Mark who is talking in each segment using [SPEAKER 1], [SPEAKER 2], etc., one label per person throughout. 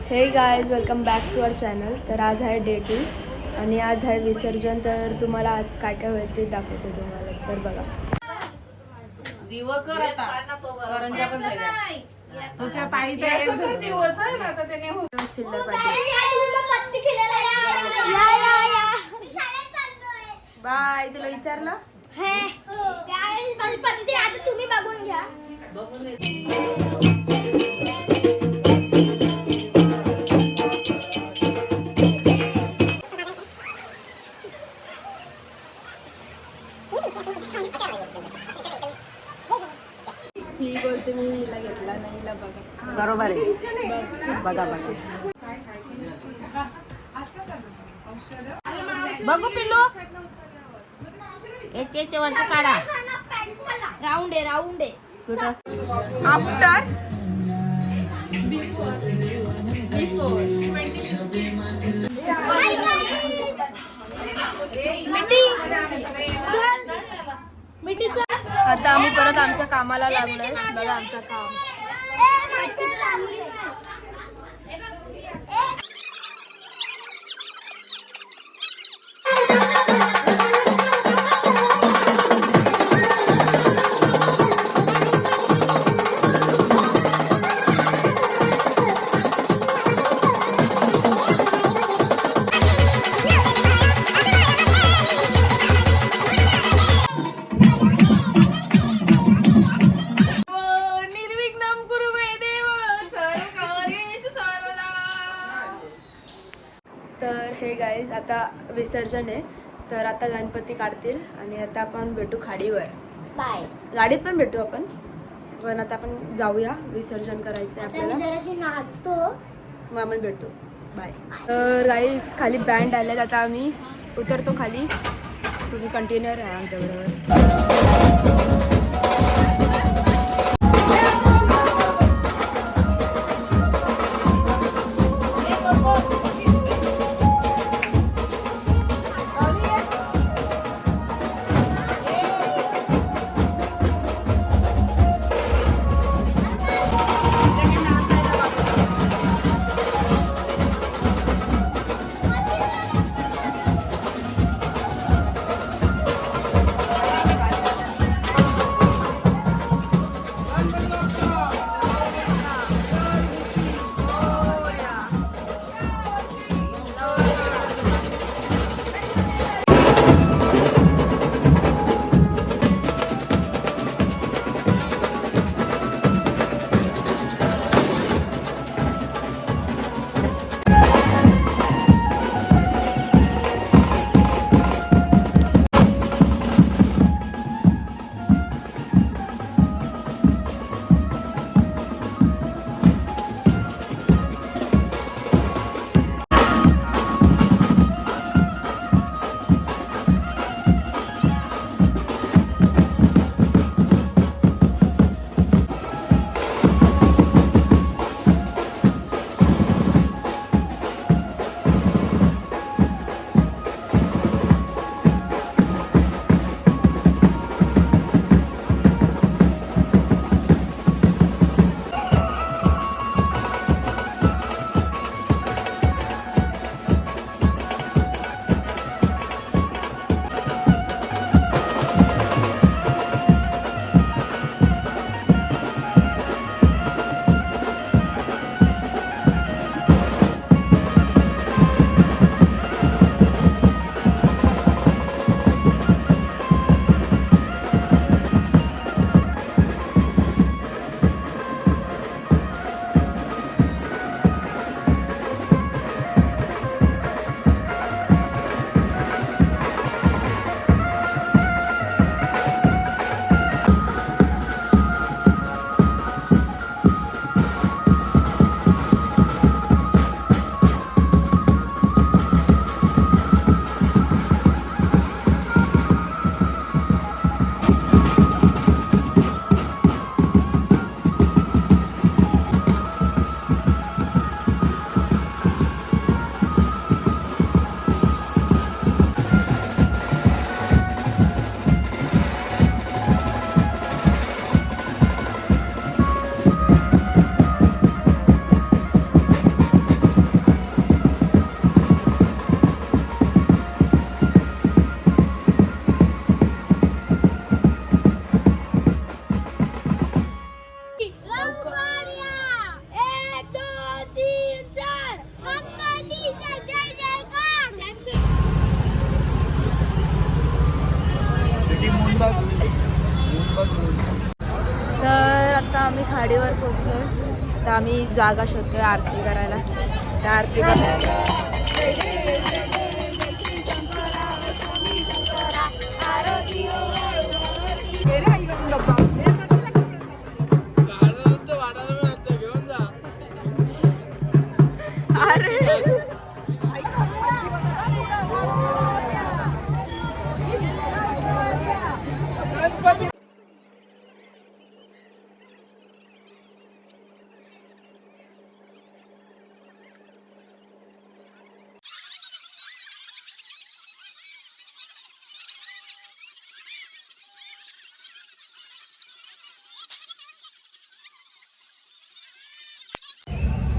[SPEAKER 1] हे guys welcome back to our channel. तर आज आहे डे 2 आणि आज आहे विसर्जन. तर तुम्हाला आज काय काय होईल ते दाखवते तुम्हाला. तर बघा
[SPEAKER 2] दिवकर आता करंजा पण झाल्या तो त्या ताईचा एक दिवस आहे ना तर त्याने
[SPEAKER 1] चिल्लर पार्टी. बाय तुला विचारलं
[SPEAKER 3] तुम्ही बघून घ्या.
[SPEAKER 1] ही बोलते मी हिला घेतला नाही, हिला बघा.
[SPEAKER 2] बरोबर आहे. बघा बघा बघू पिल्लू एक एक वरती काढा.
[SPEAKER 3] राऊंड आहे
[SPEAKER 1] कुठं आफ्टर आता आम्ही परत आमच्या कामाला लागलोय. बघा आमचं काम. तर हे गाईज आता विसर्जन आहे. तर आता गणपती काढतील आणि आता आपण भेटू खाडीवर.
[SPEAKER 3] बाय.
[SPEAKER 1] गाडीत पण भेटू आपण, पण आता आपण जाऊया. विसर्जन करायचं आहे आपल्याला.
[SPEAKER 3] जराशी नाचतो
[SPEAKER 1] मग आपण भेटू. बाय. तर गाईज खाली बँड आल्यात. आता आम्ही उतरतो खाली. तुम्ही कंटिन्यू राहा आमच्याबरोबर. खाडीवर पोचलोय. तर आम्ही जागा शोधतोय आरती करायला. त्या आरती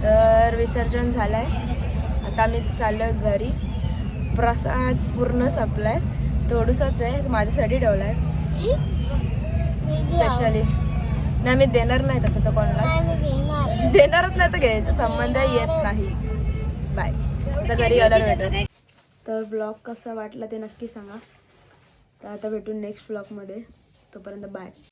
[SPEAKER 1] तर विसर्जन झालंय. आता आम्ही चाललोय घरी. प्रसाद पूर्ण संपलाय. थोडंसंच आहे माझ्यासाठी ठेवलाय स्पेशली. नाही मी देणार नाही तसं तर कोणाला देणारच नाही तर घ्यायचा संबंध येत नाही. बाय. आता घरी आल्यावर भेटू. तर ब्लॉग कसा वाटला ते नक्की सांगा. तर आता भेटू नेक्स्ट ब्लॉगमध्ये. तोपर्यंत बाय.